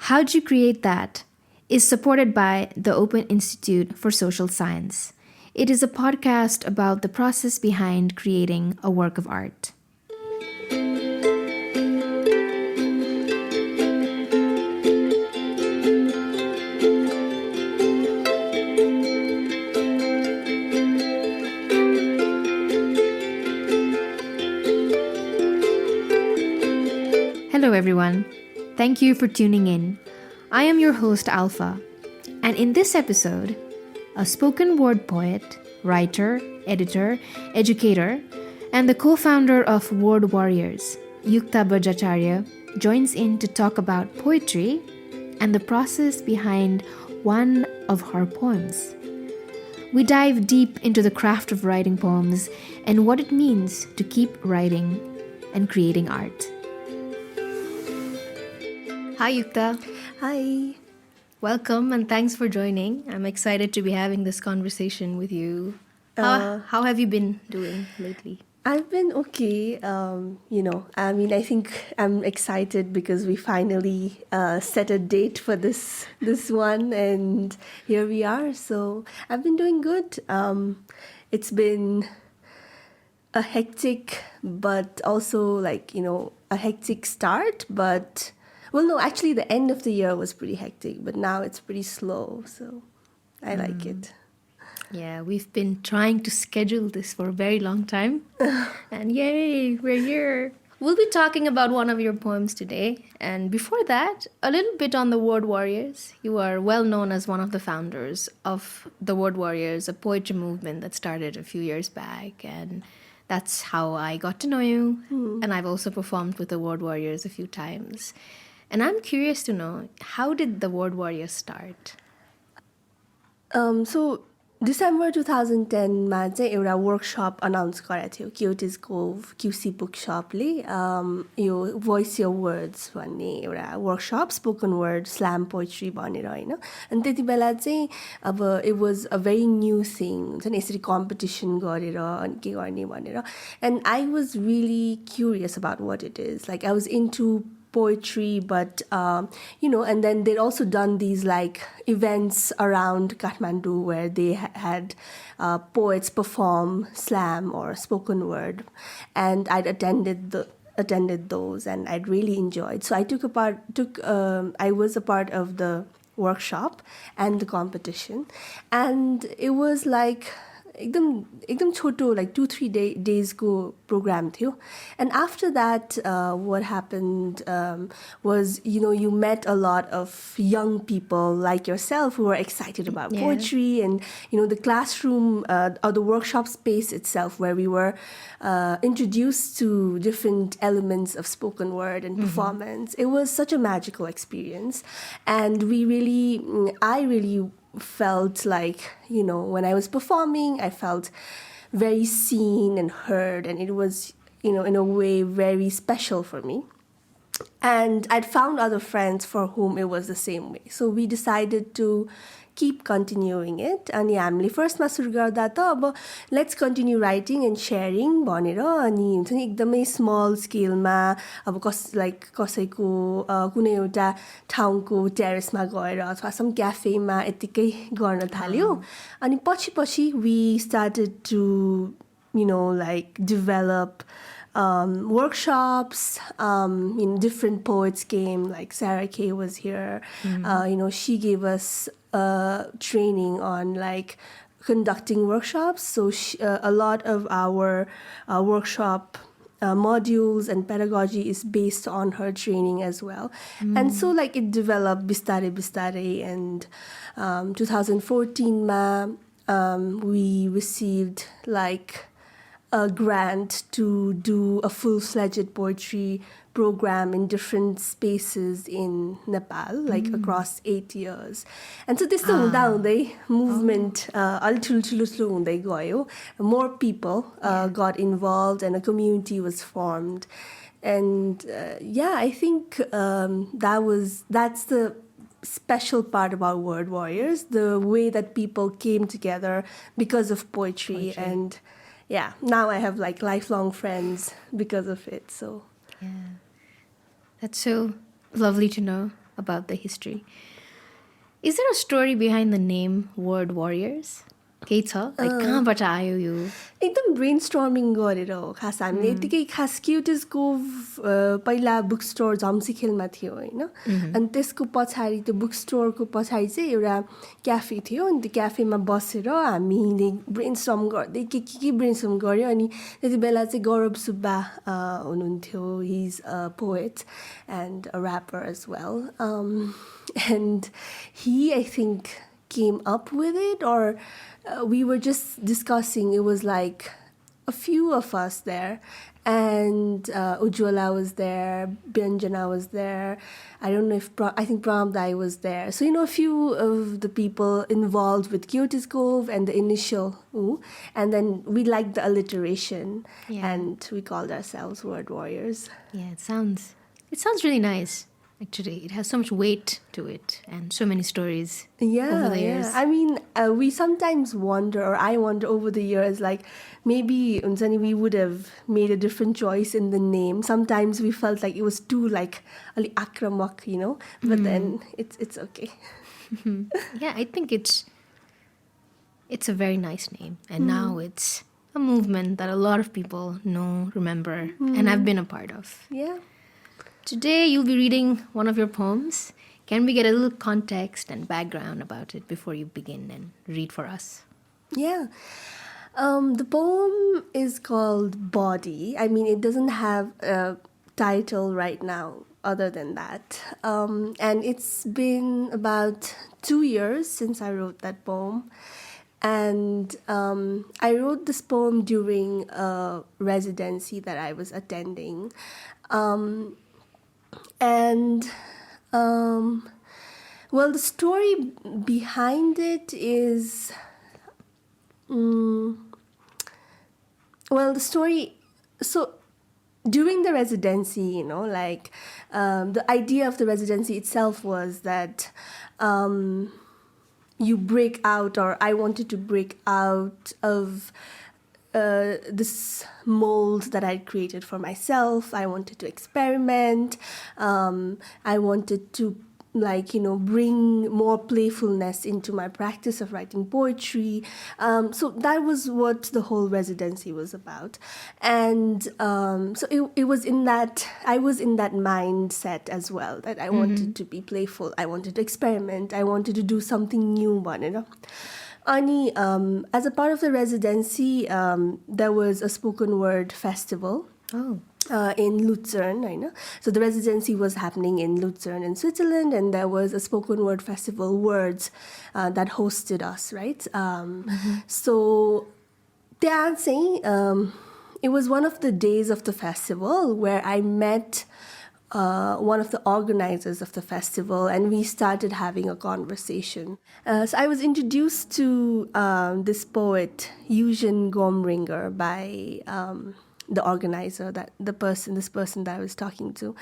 How'd You Create That is supported by the Open Institute for Social Science. It is a podcast about the process behind creating a work of art. Hello everyone. Thank you for tuning in. I am your host Alfa, and in this episode, a spoken word poet, writer, editor, educator, and the co-founder of Word Warriors, Yukta Bajracharya, joins in to talk about poetry and the process behind one of her poems. We dive deep into the craft of writing poems and what it means to keep writing and creating art. Hi Yukta. Hi. Welcome and thanks for joining. I'm excited to be having this conversation with you. How have you been doing lately? I've been okay. I think I'm excited because we finally set a date for this one, and here we are. So I've been doing good. It's been a hectic, but also a hectic start, but... Well, no, actually the end of the year was pretty hectic, but now it's pretty slow, so I like it. Yeah, we've been trying to schedule this for a very long time, and yay, we're here. We'll be talking about one of your poems today, and before that, a little bit on the Word Warriors. You are well known as one of the founders of the Word Warriors, a poetry movement that started a few years back, and that's how I got to know you, and I've also performed with the Word Warriors a few times. And I'm curious to know, how did the Word Warriors start? So December 2010 मा चाहिँ एउटा workshop announce गरेको थियो क्युटिजको QC book शपले यो voice your words भन्ने एउटा workshop spoken word slam poetry भनेर होइन अनि त्यति बेला चाहिँ अब it was a very new thing हुन्छ नि यसरी कम्पिटिसन गरेर अनि के गर्ने भनेर and I was really curious about what it is like I was into poetry, but and then they'd also done these like events around Kathmandu where they had poets perform slam or spoken word, and I'd attended those, and I'd really enjoyed. So I was a part of the workshop and the competition, and it was like एकदम छोटो like 2-3 days को program थियो. And after that what happened was you met a lot of young people like yourself who were excited about poetry, and the classroom or the workshop space itself where we were introduced to different elements of spoken word and performance. It was such a magical experience, and I really felt like, when I was performing, I felt very seen and heard, and it was, in a way very special for me. And I'd found other friends for whom it was the same way. So we decided to keep continuing it. अनि हामीले फर्स्टमा सुरु गर्दा त अब let's continue writing end sharing भनेर अनि हुन्छ नि एकदमै स्मल स्केलमा अब कसैको कुनै एउटा ठाउँको टेरेसमा गएर अथवा सम क्याफेमा यतिकै गर्न थाल्यो अनि पछि we started to develop workshops. Different poets came, like Sarah Kay was here. She gave us training on like conducting workshops. So a lot of our workshop modules and pedagogy is based on her training as well. And so like it developed bistare, and 2014 we received like a grant to do a full-fledged poetry program in different spaces in Nepal, like across 8 years. And so this movement more people got involved, and a community was formed. And I think that's the special part about Word Warriors, the way that people came together because of poetry. And now I have like lifelong friends because of it. So that's so lovely to know. about the history. Is there a story behind the name Word Warriors? केही छ like कहाँबाट आयो यो एकदम ब्रेनस्टर्मिङ गरेर हो खास हामीले यतिकै खास क्युटिजको पहिला बुक स्टोर झम्सीखेलमा थियो होइन अनि त्यसको पछाडि त्यो बुक स्टोरको पछाडि चाहिँ एउटा क्याफे थियो अनि त्यो क्याफेमा बसेर हामीले ब्रेनस्टर्म गर्दै के ब्रेनस्टर्म गऱ्यो अनि त्यति बेला चाहिँ गौरव सुब्बा हुनुहुन्थ्यो he is a poet and a rapper as well and he I think came up with it, or we were just discussing. It was like a few of us there, and Ujjwala was there, Byanjana was there. I don't know if I think Pramdai was there. So a few of the people involved with Kyoto's Cove and the initial and then we liked the alliteration, and we called ourselves Word Warriors. Yeah, it sounds really nice. Actually, it has so much weight to it and so many stories over the years. I mean, we sometimes wonder, or I wonder over the years, like maybe we would have made a different choice in the name. Sometimes we felt like it was too like ali akramak, but then it's okay. Yeah, I think it's a very nice name, and now it's a movement that a lot of people know, remember, and I've been a part of. Yeah. Today you'll be reading one of your poems. Can we get a little context and background about it before you begin and read for us? Yeah. The poem is called Body. I mean, it doesn't have a title right now other than that. And it's been about 2 years since I wrote that poem. And I wrote this poem during a residency that I was attending. Well, the story behind it is, so during the residency, the idea of the residency itself was that you break out, or I wanted to break out of this mold that I'd created for myself. I wanted to experiment. I wanted to bring more playfulness into my practice of writing poetry. So that was what the whole residency was about. And so it was I was in that mindset as well, that I wanted to be playful. I wanted to experiment. I wanted to do something new, Ani, as a part of the residency, there was a spoken word festival in Luzern. So the residency was happening in Luzern in Switzerland, and there was a spoken word festival, Words, that hosted us, right? So they are saying it was one of the days of the festival where I met one of the organizers of the festival, and we started having a conversation. So I was introduced to this poet, Eugen Gomringer, by the organizer, this person that I was talking to.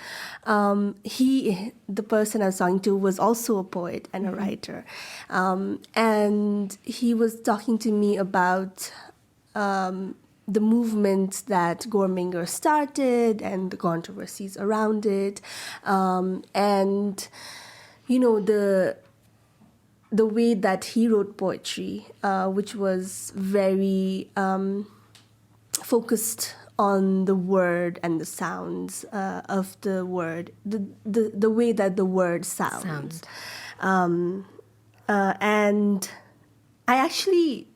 The person I was talking to was also a poet and a writer. And he was talking to me about the movement that Gorminger started and the controversies around it, and the way that he wrote poetry, which was very focused on the word and the sounds of the word, the way that the word sounds. And I actually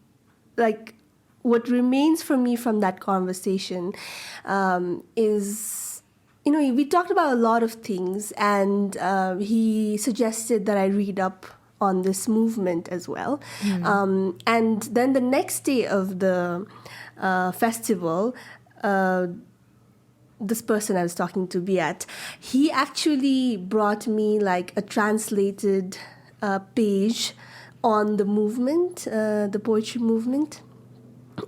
what remains for me from that conversation is, we talked about a lot of things, and he suggested that I read up on this movement as well. And then the next day of the festival, this person I was talking to, Biat, he actually brought me a translated page on the movement, the poetry movement.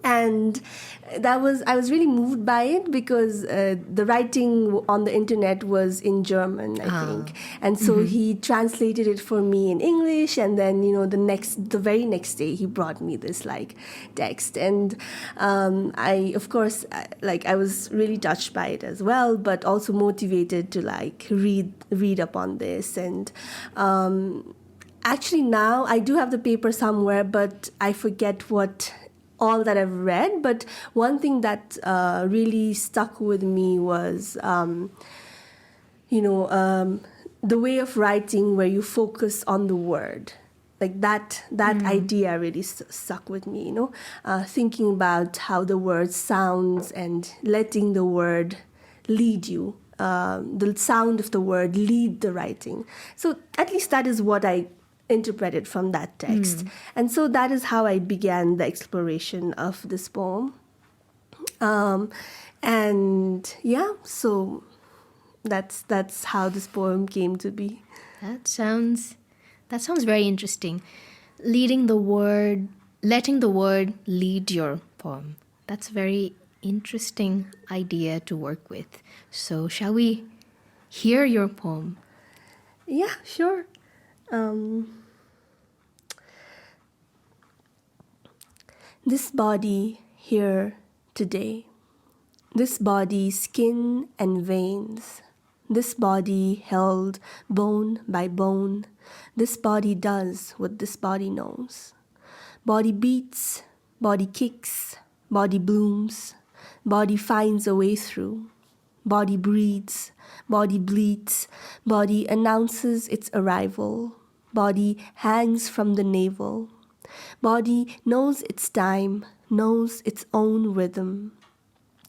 And I was really moved by it because the writing on the internet was in German, I think, and so he translated it for me in English, and then the very next day he brought me this like text, and I of course I was really touched by it as well, but also motivated to like read up on this. And actually now I do have the paper somewhere, but I forget what all that I've read. But one thing that really stuck with me was, the way of writing where you focus on the word. Like that idea really stuck with me, thinking about how the word sounds and letting the word lead you. The sound of the word lead the writing. So at least that is what I interpreted from that text. And so that is how I began the exploration of this poem. And yeah, so that's how this poem came to be. That sounds very interesting. Letting the word lead your poem. That's a very interesting idea to work with. So shall we hear your poem? Yeah, sure. This body here today, this body skin and veins, this body held bone by bone, this body does what this body knows. Body beats, body kicks, body blooms, body finds a way through. Body breathes, body bleats, body announces its arrival. Body hangs from the navel. Body knows its time, knows its own rhythm.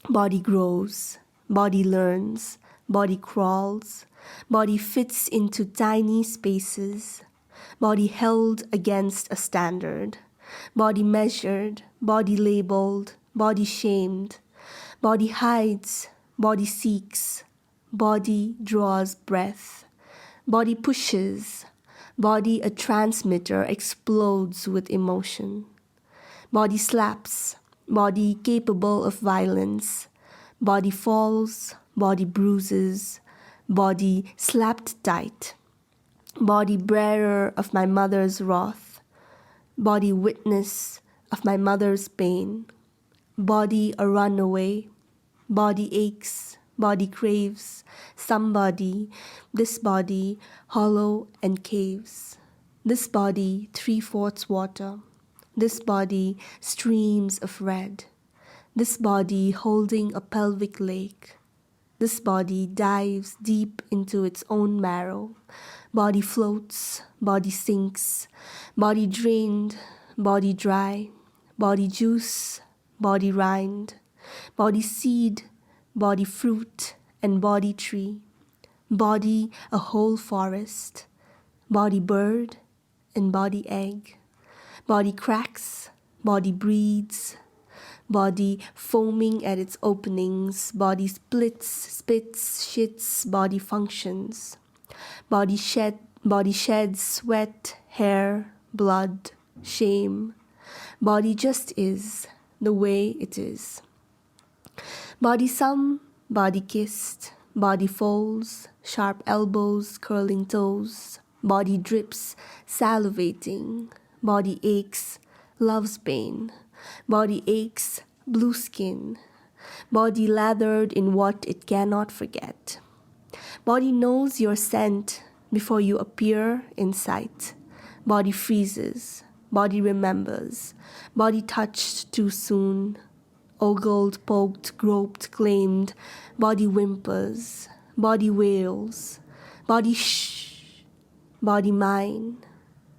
Body grows, body learns, body crawls, body fits into tiny spaces. Body held against a standard. Body measured, body labeled, body shamed. Body hides, body seeks, body draws breath. Body pushes, body a transmitter explodes with emotion. Body slaps, body capable of violence. Body falls, body bruises, body slapped tight. Body bearer of my mother's wrath. Body witness of my mother's pain. Body a runaway. Body aches, body craves, somebody, this body, hollow and caves. This body, 3/4 water. This body, streams of red. This body holding a pelvic lake. This body dives deep into its own marrow. Body floats, body sinks, body drained, body dry, body juice, body rind. Body seed, body fruit, and body tree. Body a whole forest. Body bird and body egg. Body cracks, body breathes. Body foaming at its openings. Body splits, spits, shits, body functions. Body sheds sweat, hair, blood, shame. Body just is the way it is. Body some, body kissed, body folds, sharp elbows, curling toes. Body drips, salivating. Body aches, loves pain. Body aches, blue skin. Body lathered in what it cannot forget. Body knows your scent before you appear in sight. Body freezes, body remembers. Body touched too soon. Ogled, poked, groped, claimed. Body whimpers, body wails. Body shh, body mine.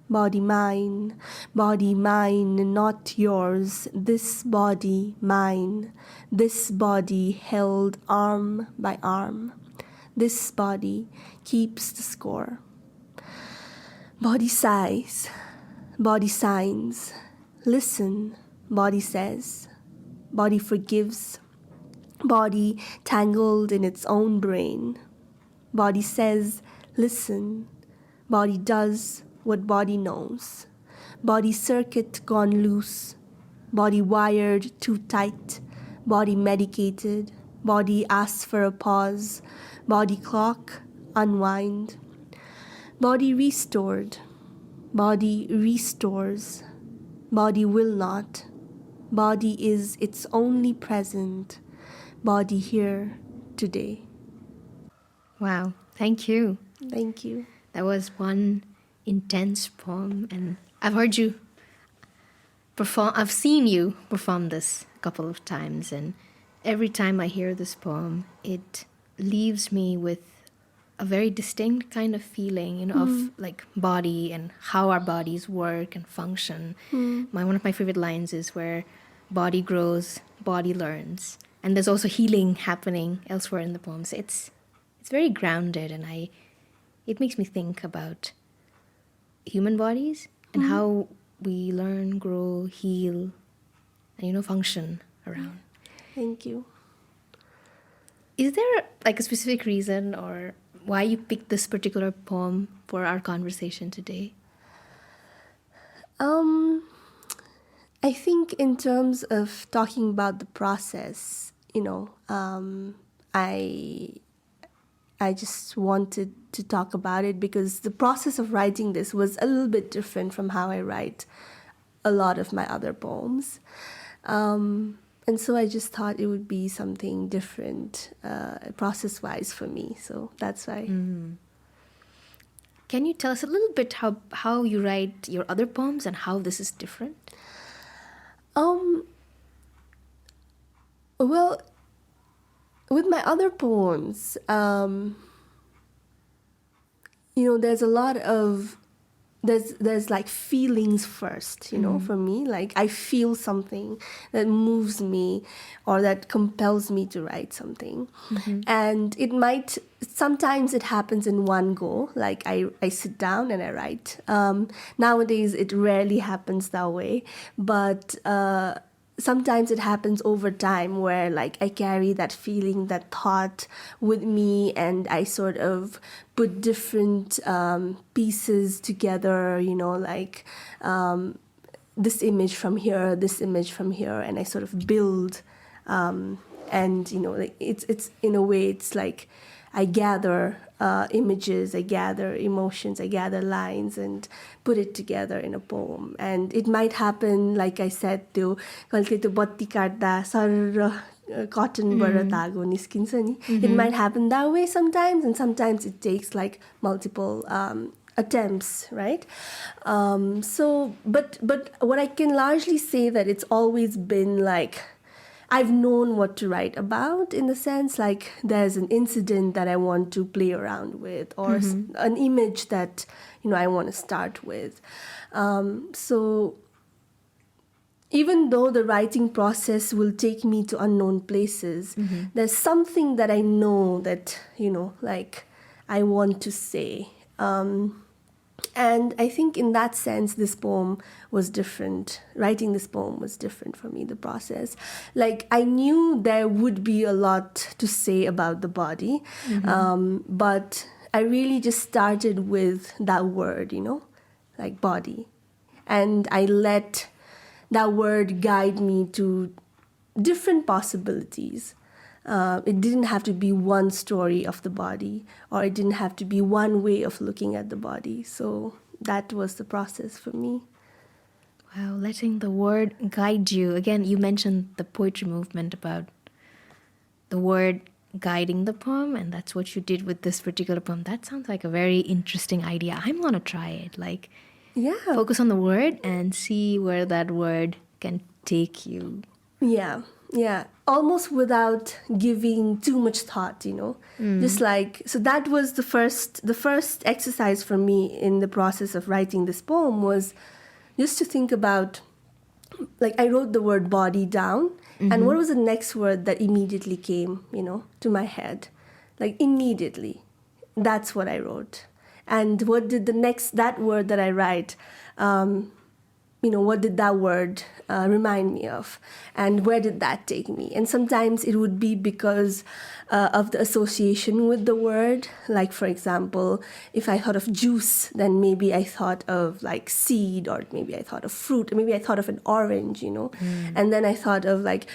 Body mine, body mine, not yours. This body mine. This body held arm by arm. This body keeps the score. Body sighs, body signs. Listen, body says. Body forgives. Body tangled in its own brain. Body says, listen. Body does what body knows. Body circuit gone loose. body wired too tight, body medicated, body asks for a pause, body clock, unwind, body restored, body restores, body will not, body is its only present, body here today. Wow, thank you. Thank you. That was one intense poem, and I've heard you perform, I've seen you perform this a couple of times, and every time I hear this poem, it leaves me with a very distinct kind of feeling, of like body and how our bodies work and function. One of my favorite lines is where body grows, body learns. And there's also healing happening elsewhere in the poem. So it's very grounded, and it makes me think about human bodies and how we learn, grow, heal, and function around. Thank you. Is there like a specific reason or why you picked this particular poem for our conversation today? I think in terms of talking about the process, I just wanted to talk about it because the process of writing this was a little bit different from how I write a lot of my other poems. And so I just thought it would be something different process-wise for me. So that's why. Can you tell us a little bit how you write your other poems and how this is different? Well, with my other poems, there's a lot of there's like feelings first, for me. Like I feel something that moves me or that compels me to write something. And sometimes it happens in one go. Like I sit down and I write. Nowadays, it rarely happens that way. But sometimes it happens over time where like I carry that feeling, that thought with me, and I sort of put different pieces together, like this image from here, and I sort of build. And like it's in a way it's like I gather images, I gather emotions, I gather lines and put it together in a poem. And it might happen, like I said, त्यो कहिले त्यो बत्ती काट्दा sir cottonबाट धागो निस्किन्छ नि. It might happen that way sometimes, and sometimes it takes like multiple attempts, right? But what I can largely say that it's always been like I've known what to write about, in the sense like there's an incident that I want to play around with, or an image that I want to start with. So even though the writing process will take me to unknown places, there's something that I know that like I want to say. And I think in that sense, this poem was different. Writing this poem was different for me, the process. Like, I knew there would be a lot to say about the body, but I really just started with that word, like body. And I let that word guide me to different possibilities. It didn't have to be one story of the body, or it didn't have to be one way of looking at the body. So that was the process for me. Wow, letting the word guide you. Again, you mentioned the poetry movement about the word guiding the poem, and that's what you did with this particular poem. That sounds like a very interesting idea. I'm going to try it. Like, focus on the word and see where that word can take you. Yeah, almost without giving too much thought, Just like, so that was the first exercise for me in the process of writing this poem, was just to think about, like, I wrote the word body down, and what was the next word that immediately came, to my head? Like, immediately. That's what I wrote. And what did that word that I write, what did that word remind me of, and where did that take me? And sometimes it would be because of the association with the word. Like, for example, if I thought of juice, then maybe I thought of like seed, or maybe I thought of fruit, or maybe I thought of an orange, and then I thought of like,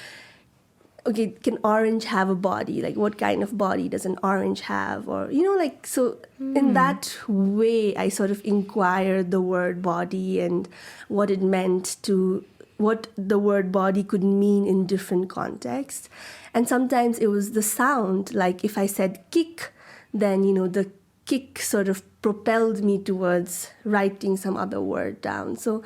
okay, can orange have a body? Like, what kind of body does an orange have? Or, so in that way, I sort of inquired the word body and what it meant to, what the word body could mean in different contexts. And sometimes it was the sound. Like, if I said kick, then, the kick sort of propelled me towards writing some other word down. So,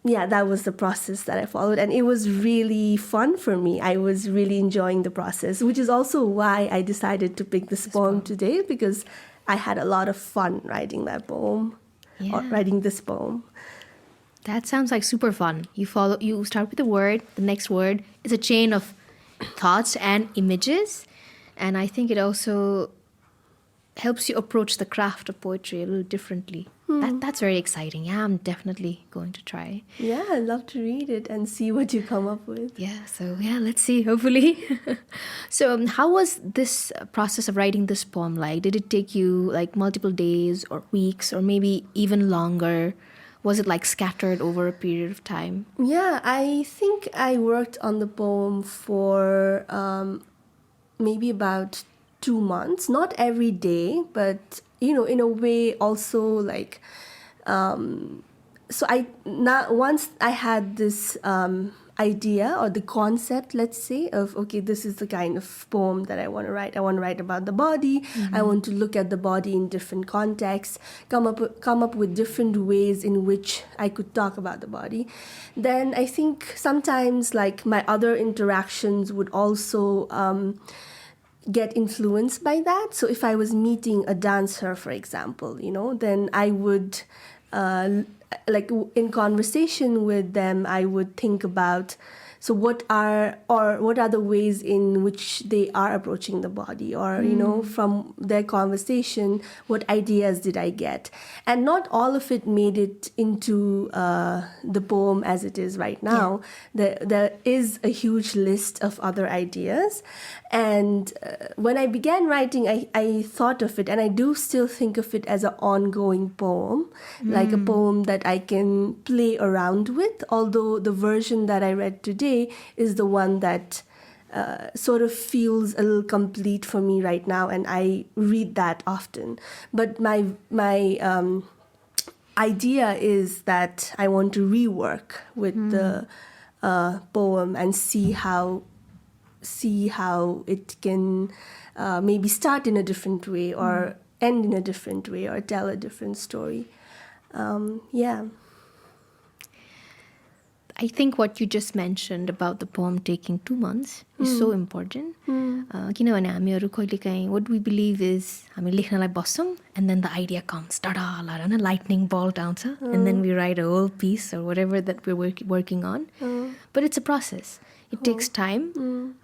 yeah, that was the process that I followed. And it was really fun for me. I was really enjoying the process, which is also why I decided to pick this poem today, because I had a lot of fun writing that poem, or writing this poem. That sounds like super fun. You start with a word, the next word is a chain of thoughts and images. And I think it also helps you approach the craft of poetry a little differently. That's very exciting. Yeah, I'm definitely going to try. Yeah, I'd love to read it and see what you come up with. Yeah, so let's see, hopefully. So how was this process of writing this poem like? Did it take you like multiple days or weeks or maybe even longer? Was it like scattered over a period of time? Yeah, I think I worked on the poem for maybe about 2 months. Not every day, but in a way also like so once I had this idea or the concept, let's say, of okay, this is the kind of poem that I want to write. I want to write about the body. I want to look at the body in different contexts, come up with different ways in which I could talk about the body. Then I think sometimes like my other interactions would also get influenced by that. So if I was meeting a dancer, for example, then I would, in conversation with them, I would think about, so what are the ways in which they are approaching the body, or from their conversation, what ideas did I get? And not all of it made it into the poem as it is right now. There is a huge list of other ideas, and when I began writing, I thought of it, and I do still think of it as an ongoing poem, like a poem that I can play around with, although the version that I read today is the one that sort of feels a little complete for me right now, and I read that often. But my idea is that I want to rework with the poem and see how it can maybe start in a different way, or end in a different way, or tell a different story. I think what you just mentioned about the poem taking 2 months is so important. किनभने हामीहरू कहिलेकाहीँ what we believe is हामी लेख्नलाई बस्छौँ and then the idea comes, tada, lightning bolt आउँछ, and then we write a whole piece or whatever that we're working on. But it's a process. It takes time.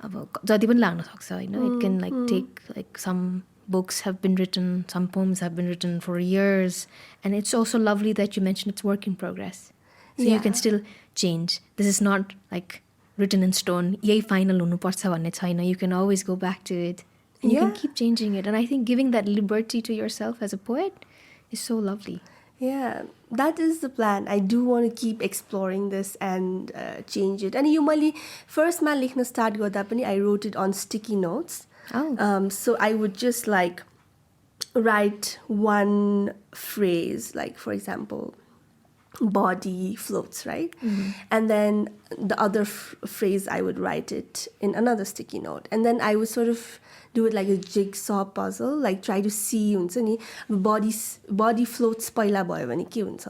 अब जति पनि लाग्न सक्छ हैन. It can like take like some books have been written, some poems have been written for years, and it's also lovely that you mentioned it's work in progress. So you can still change. This is not like written in stone. Yay final हुनुपर्छ भन्ने छैन. You can always go back to it and you can keep changing it. And I think giving that liberty to yourself as a poet is so lovely. Yeah, that is the plan. I do want to keep exploring this and change it. And you मैले first मा लेख्न start गर्दा पनि I wrote it on sticky notes. So I would just like write one phrase, like for example, body floats, right? And then the other phrase I would write it in another sticky note, and then I would sort of do it like a jigsaw puzzle, like try to see हुन्छ नि body floats पहिला भयो भने के हुन्छ,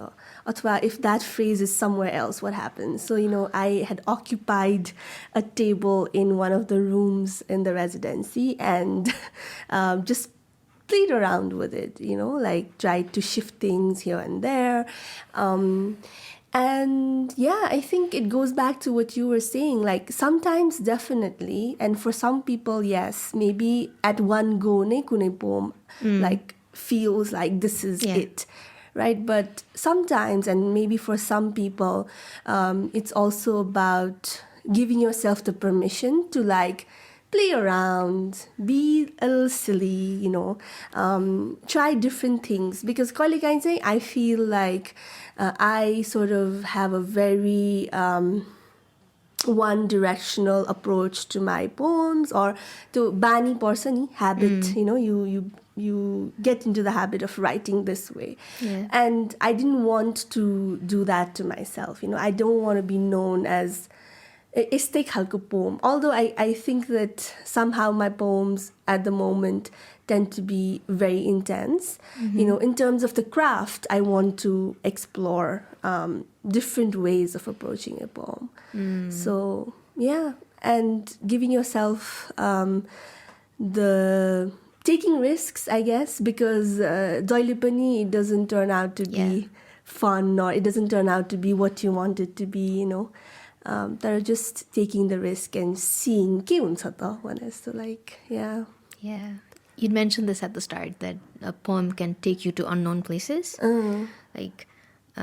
अथवा if that phrase is somewhere else, what happens? So I had occupied a table in one of the rooms in the residency and just played around with it, like tried to shift things here and there. And yeah, I think it goes back to what you were saying, like sometimes definitely, and for some people, yes, maybe at one go, ne kunai poem like feels like this is it. right? But sometimes, and maybe for some people, it's also about giving yourself the permission to like play around, be a little silly, try different things. Because I feel like I sort of have a very one directional approach to my poems, or to bani person habit, you get into the habit of writing this way. Yeah. And I didn't want to do that to myself. I don't want to be known as यस्तै खालको poem. Although I think that somehow my poems at the moment tend to be very intense. In terms of the craft, I want to explore different ways of approaching a poem. So, yeah, and giving yourself the taking risks, I guess, because doile pani, it doesn't turn out to be fun, or it doesn't turn out to be what you want it to be, that are just taking the risk and seeing ke huncha ta भनेर so like yeah. You'd mentioned this at the start, that a poem can take you to unknown places. Like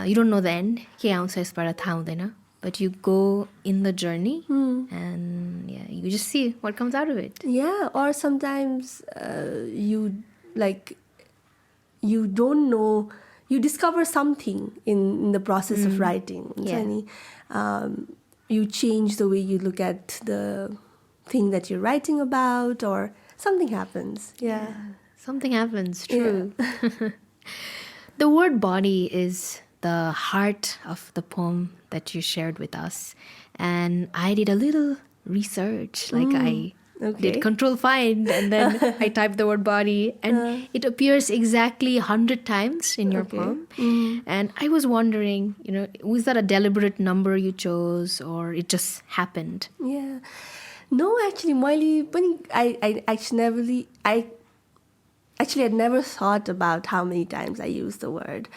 you don't know the end, ke आउँछ यसबाट थाहा हुँदैन, but you go in the journey and you just see what comes out of it. Or sometimes you don't know, you discover something in the process of writing. You change the way you look at the thing that you're writing about, or something happens. Something happens, true. The word body is the heart of the poem that you shared with us. And I did a little research, like I did control find, and then I typed the word body, and it appears exactly 100 times in your poem. And I was wondering, was that a deliberate number you chose, or it just happened? No, actually, I had never thought about how many times I used the word.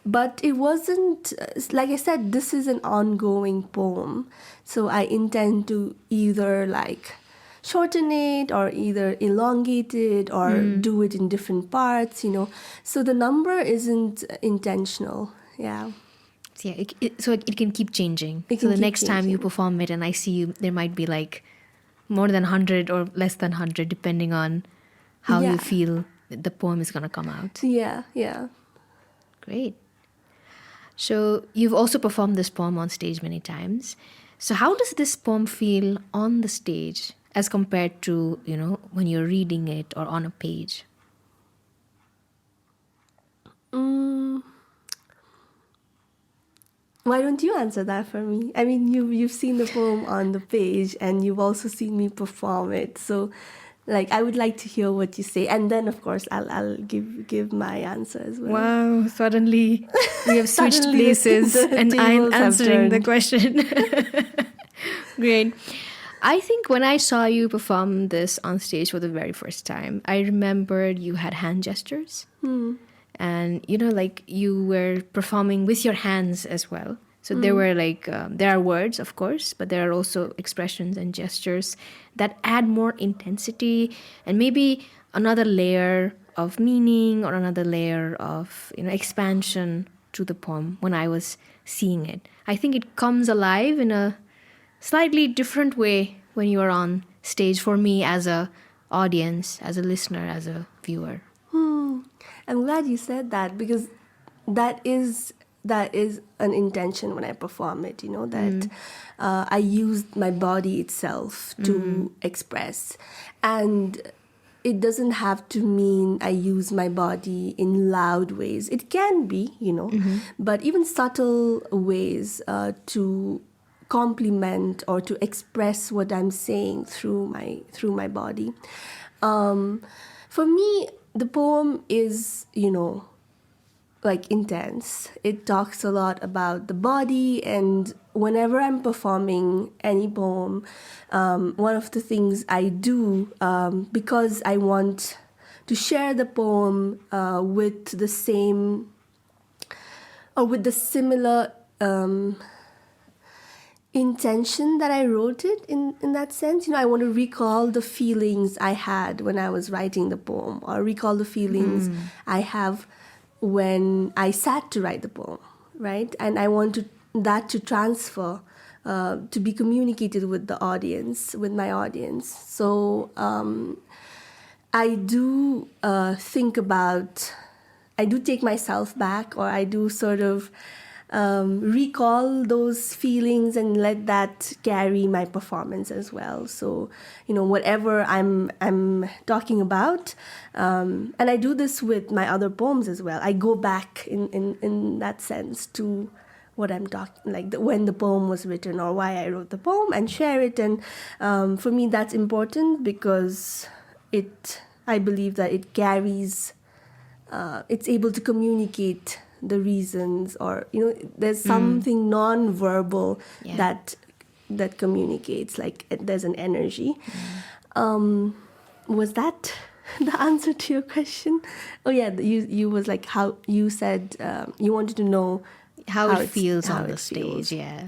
But it wasn't, like I said, this is an ongoing poem. So I intend to either like shorten it, or either elongate it, or do it in different parts, So the number isn't intentional. So it can keep changing. So the next time you perform it and I see you, there might be like more than 100 or less than 100, depending on how you feel the poem is going to come out. Great. So you've also performed this poem on stage many times. So how does this poem feel on the stage as compared to, when you're reading it or on a page? Why don't you answer that for me? I mean, you've seen the poem on the page, and you've also seen me perform it. So, like, I would like to hear what you say, and then of course I'll give my answer as well. Wow! Suddenly we have switched places, and I'm answering the question. Great. I think when I saw you perform this on stage for the very first time, I remembered you had hand gestures. And, like you were performing with your hands as well. So there were there are words, of course, but there are also expressions and gestures that add more intensity and maybe another layer of meaning, or another layer of, expansion to the poem when I was seeing it. I think it comes alive in a slightly different way when you are on stage, for me as a audience, as a listener, as a viewer. I'm glad you said that, because that is an intention when I perform it, that I used my body itself to express. And it doesn't have to mean I use my body in loud ways. It can be, but even subtle ways to complement or to express what I'm saying through my body. For me, the poem is, intense. It talks a lot about the body, and whenever I'm performing any poem, one of the things I do, because I want to share the poem with the same, or with the similar intention that I wrote it in that sense. I want to recall the feelings I had when I was writing the poem, or recall the feelings I have when I sat to write the poem, right? And I wanted that to transfer, to be communicated with the audience, with my audience. So I do I do take myself back, or I do sort of recall those feelings and let that carry my performance as well. So, whatever I'm talking about, and I do this with my other poems as well. I go back in that sense to what I'm talking, like when the poem was written or why I wrote the poem, and share it. And for me, that's important because I believe that it carries, it's able to communicate the reasons, or there's something non-verbal that communicates, like there's an energy. Was that the answer to your question? Oh yeah, you was like, how you said you wanted to know how it feels on the stage. Yeah.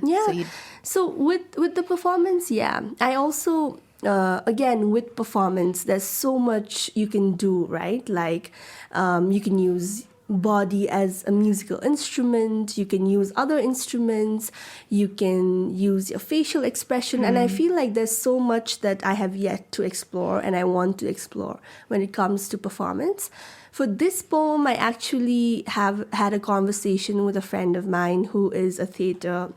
So with the performance, I also again, with performance, there's so much you can do, right? Like you can use body as a musical instrument, you can use other instruments, you can use your facial expression. And I feel like there's so much that I have yet to explore and I want to explore when it comes to performance. For this poem, I actually have had a conversation with a friend of mine who is a theater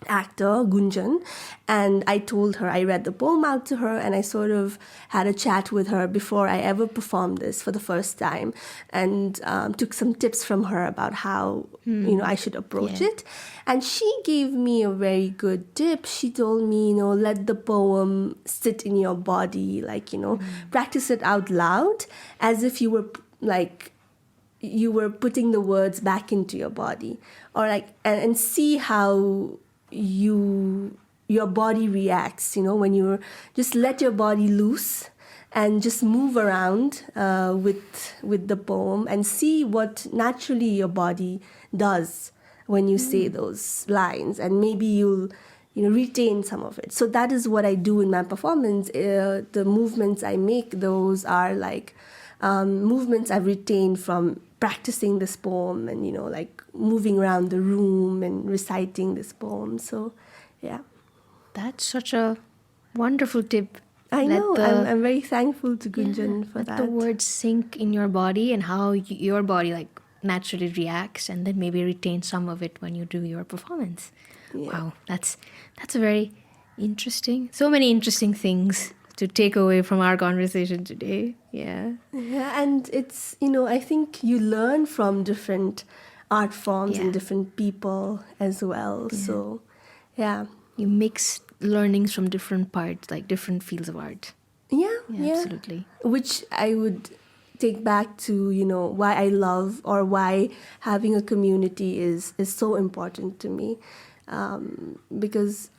actor, Gunjan, and I told her, I read the poem out to her, and I sort of had a chat with her before I ever performed this for the first time, and took some tips from her about how I should approach it. And she gave me a very good tip. She told me, let the poem sit in your body, like practice it out loud as if you were putting the words back into your body, or and see how your body reacts, when you just let your body loose and just move around with the poem, and see what naturally your body does when you say those lines, and maybe you'll retain some of it. So that is what I do in my performance. The movements I make, those are like movements I've retained from practicing this poem, and like moving around the room and reciting this poem. So yeah, that's such a wonderful tip. I know. I'm very thankful to Gunjan for that. The words sink in your body, and how your body like naturally reacts, and then maybe retain some of it when you do your performance. Wow, that's a very interesting. So many interesting things to take away from our conversation today. Yeah, and it's I think you learn from different art forms and different people as well. So you mix learnings from different parts, like different fields of art. Yeah, absolutely. Which I would take back to why I love, or why having a community is so important to me, because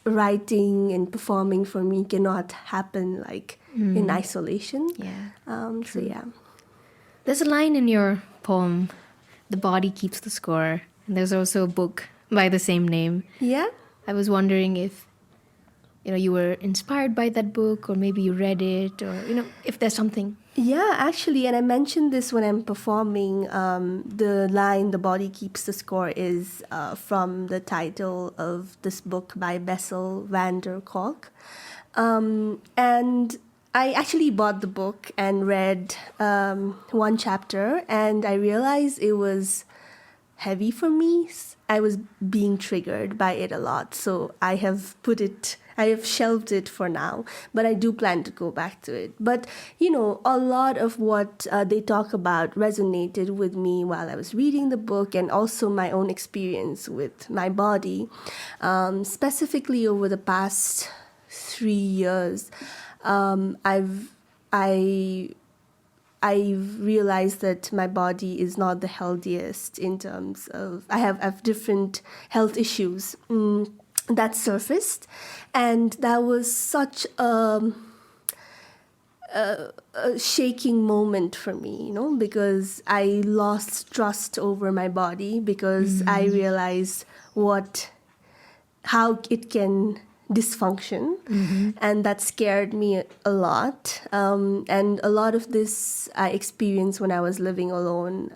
writing and performing for me cannot happen like in isolation. There's a line in your poem, "The body keeps the score," and there's also a book by the same name. I was wondering if you were inspired by that book, or maybe you read it, or if there's something. Actually, and I mentioned this when I'm performing. The line "the body keeps the score" is from the title of this book by Bessel van der Kolk. And I actually bought the book and read one chapter, and I realized it was heavy for me. I was being triggered by it a lot. So I have shelved it for now, but I do plan to go back to it. But, a lot of what they talk about resonated with me while I was reading the book, and also my own experience with my body. Specifically over the past 3 years, I've realized that my body is not the healthiest in terms of, I have different health issues that surfaced, and that was such a shaking moment for me, because I lost trust over my body, because I realized how it can dysfunction, and that scared me a lot. And a lot of this I experienced when I was living alone,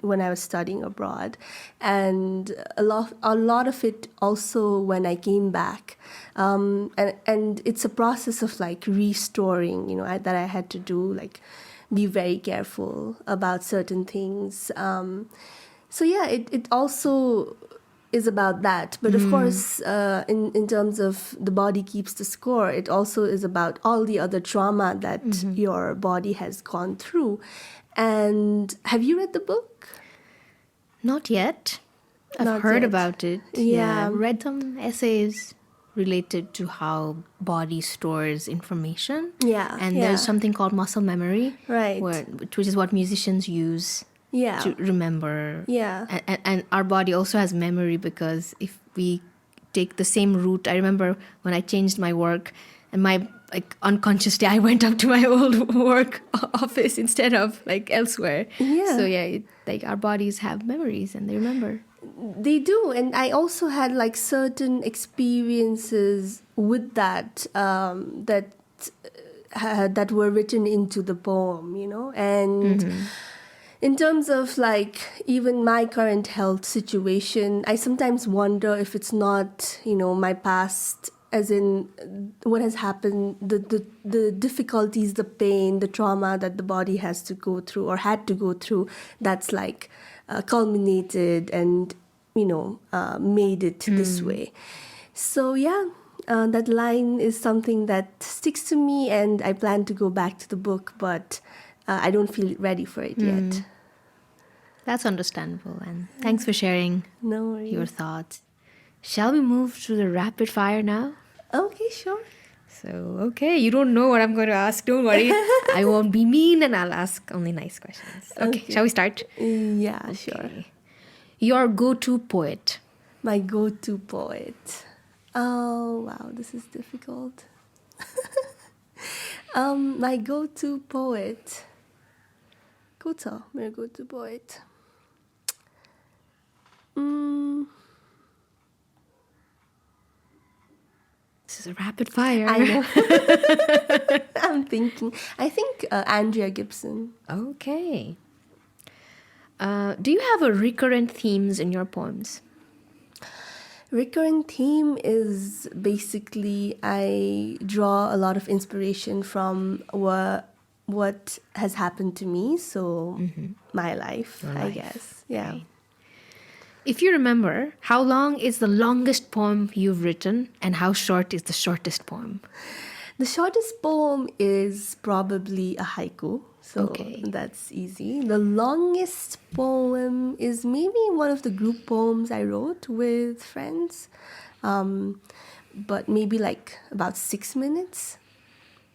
when I was studying abroad, and a lot of it also when I came back. And it's a process of like restoring, that I had to do, like be very careful about certain things. So yeah, it also is about that. But of course, in terms of the body keeps the score, it also is about all the other trauma that your body has gone through. And have you read the book? Not yet. I've Not heard yet. about it. Yeah. Read some essays related to how body stores information. Yeah, And yeah. there's something called muscle memory. Right. Which is what musicians use Yeah. to remember. Yeah. And our body also has memory, because if we take the same route, I remember when I changed my work, and my unconsciously I went up to my old work office instead of elsewhere. Yeah. So yeah, our bodies have memories and they remember. They do, and I also had certain experiences with that that were written into the poem, and in terms of even my current health situation, I sometimes wonder if it's not my past, as in what has happened, the difficulties, the pain, the trauma that the body has to go through or had to go through, that's culminated and made it this way. So yeah, that line is something that sticks to me, and I plan to go back to the book, but I don't feel ready for it yet. That's understandable, and thanks for sharing No worries. your thoughts. Shall we move to the rapid fire now? Okay, sure. So, okay, you don't know what I'm going to ask. Don't worry. I won't be mean, and I'll ask only nice questions. Okay, shall we start? Yeah, sure. Okay. Your go-to poet. My go-to poet. Oh, wow, this is difficult. My go-to poet. Kota, my go-to poet. This is a rapid fire. I know. I'm thinking. I think Andrea Gibson. Okay. Do you have a recurrent themes in your poems? Recurrent theme is basically I draw a lot of inspiration from what has happened to me. So my life, I guess. Yeah. Right. If you remember, how long is the longest poem you've written, and how short is the shortest poem? The shortest poem is probably a haiku. So Okay. that's easy. The longest poem is maybe one of the group poems I wrote with friends. But maybe about 6 minutes.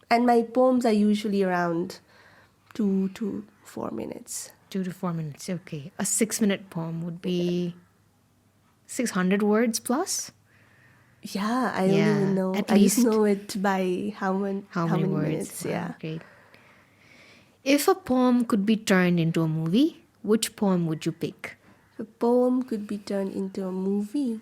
And my poems are usually around 2 to 4 minutes. 2 to 4 minutes, okay. A 6-minute poem would be 600 words plus? Yeah, I don't Yeah, even know. at I just least. know it by how many words? minutes. Wow, Yeah. great. If a poem could be turned into a movie, which poem would you pick? A poem could be turned into a movie.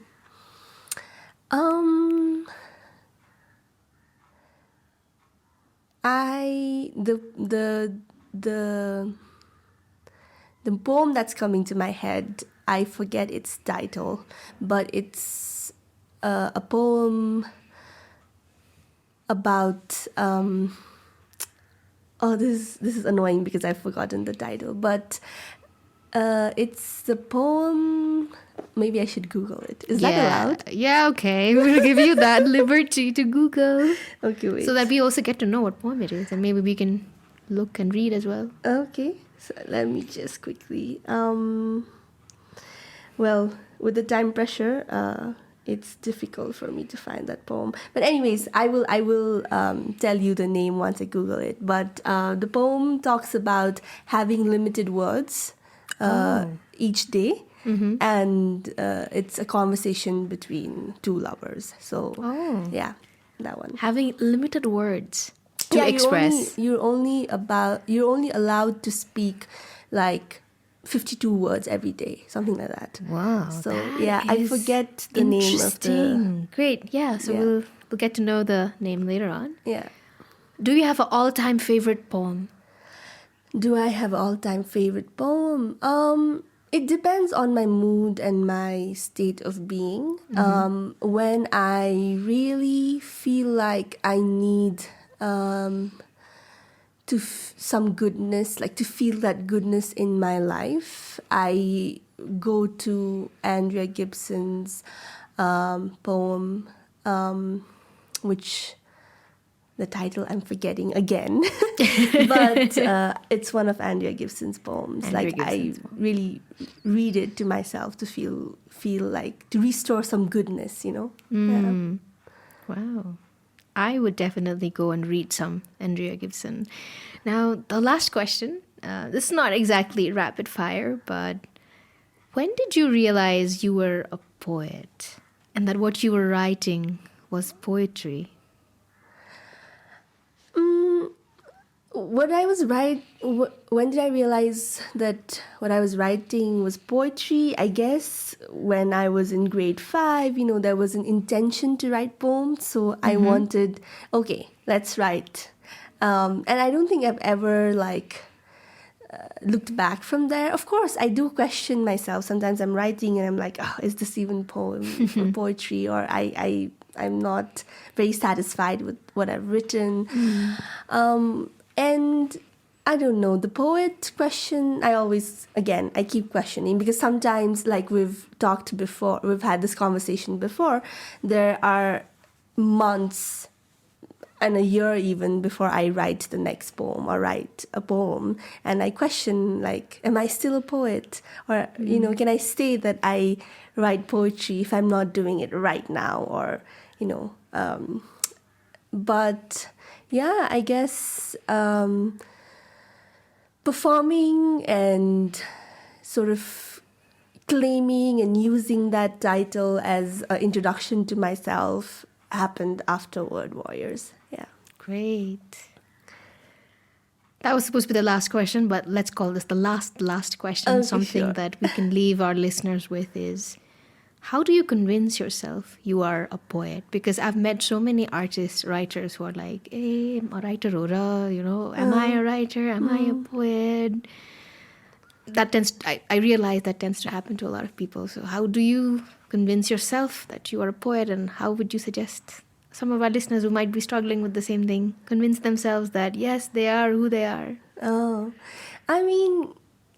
The poem that's coming to my head, I forget its title, but it's a poem about this is annoying because I've forgotten the title, but it's the poem. Maybe I should Google it. Is that allowed? Yeah, okay. We'll give you that liberty to Google. Okay, wait. So that we also get to know what poem it is, and maybe we can look and read as well. Okay, so let me just quickly. Well, with the time pressure, it's difficult for me to find that poem. But anyways, I will tell you the name once I Google it. But the poem talks about having limited words each day. Mm-hmm. And it's a conversation between two lovers. So yeah, that one. Having limited words to express. You're only allowed to speak 52 words every day, something like that. Wow. So that I is forget the name of the. interesting. Great. Yeah. So Yeah. we'll get to know the name later on. Yeah. Do you have an all-time favorite poem? Do I have an all-time favorite poem? It depends on my mood and my state of being. When I really feel like I need some goodness, like to feel that goodness in my life, I go to Andrea Gibson's poem, which the title I'm forgetting again, but it's one of Andrea Gibson's poems. Andrea like Gibson's I poem. really read it to myself to feel like to restore some goodness, Yeah. Wow. I would definitely go and read some Andrea Gibson. Now, the last question. This is not exactly rapid fire, but when did you realize you were a poet and that what you were writing was poetry? When did I realize that what I was writing was poetry? I guess when I was in grade 5, there was an intention to write poems. So I wanted, okay, let's write. And I don't think I've ever looked back from there. Of course, I do question myself. Sometimes I'm writing and I'm like, oh, is this even poem or poetry? Or I'm not very satisfied with what I've written. And I don't know, the poet question, I keep questioning, because sometimes, like we've talked before, we've had this conversation before, there are months and a year even before I write the next poem or write a poem. And I question, like, am I still a poet? Or, can I say that I write poetry if I'm not doing it right now? Or, but yeah, I guess performing and sort of claiming and using that title as an introduction to myself happened after Word Warriors. Yeah. Great. That was supposed to be the last question, but let's call this the last question. Okay, Something sure. that we can leave our listeners with is, how do you convince yourself you are a poet? Because I've met so many artists, writers who are like, hey, I'm a writer, am I a writer? Am I a poet? I realize that tends to happen to a lot of people. So how do you convince yourself that you are a poet, and how would you suggest some of our listeners who might be struggling with the same thing convince themselves that yes, they are who they are? Oh, I mean,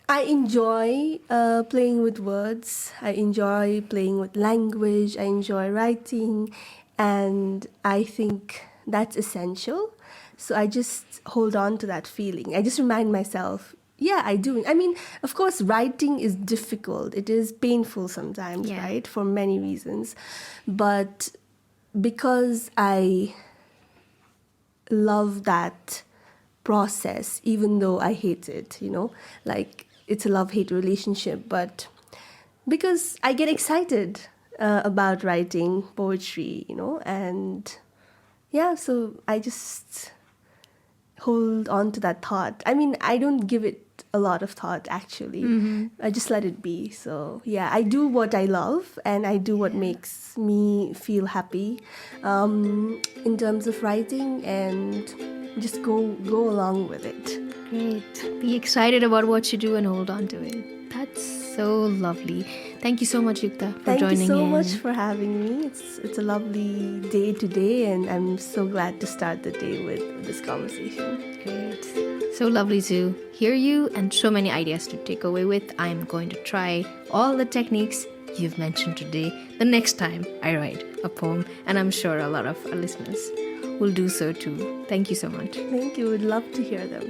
I enjoy playing with words. I enjoy playing with language. I enjoy writing. And I think that's essential. So I just hold on to that feeling. I just remind myself, yeah, I do. I mean, of course, writing is difficult. It is painful sometimes, Yeah. right? For many reasons. But because I love that process, even though I hate it, like it's a love-hate relationship, but because I get excited about writing poetry, and yeah, so I just hold on to that thought. I mean, I don't give it a lot of thought, actually. I just let it be. So yeah, I do what I love, and I do what makes me feel happy in terms of writing, and just go along with it. Great. Be excited about what you do and hold on to it. That's so lovely. Thank you so much, Yukta, for Thank joining you so in. much for having me. It's a lovely day today, and I'm so glad to start the day with this conversation. Great. So lovely to hear you, and so many ideas to take away with. I'm going to try all the techniques you've mentioned today the next time I write a poem, and I'm sure a lot of our listeners will do so too. Thank you so much. Thank you. Would love to hear them.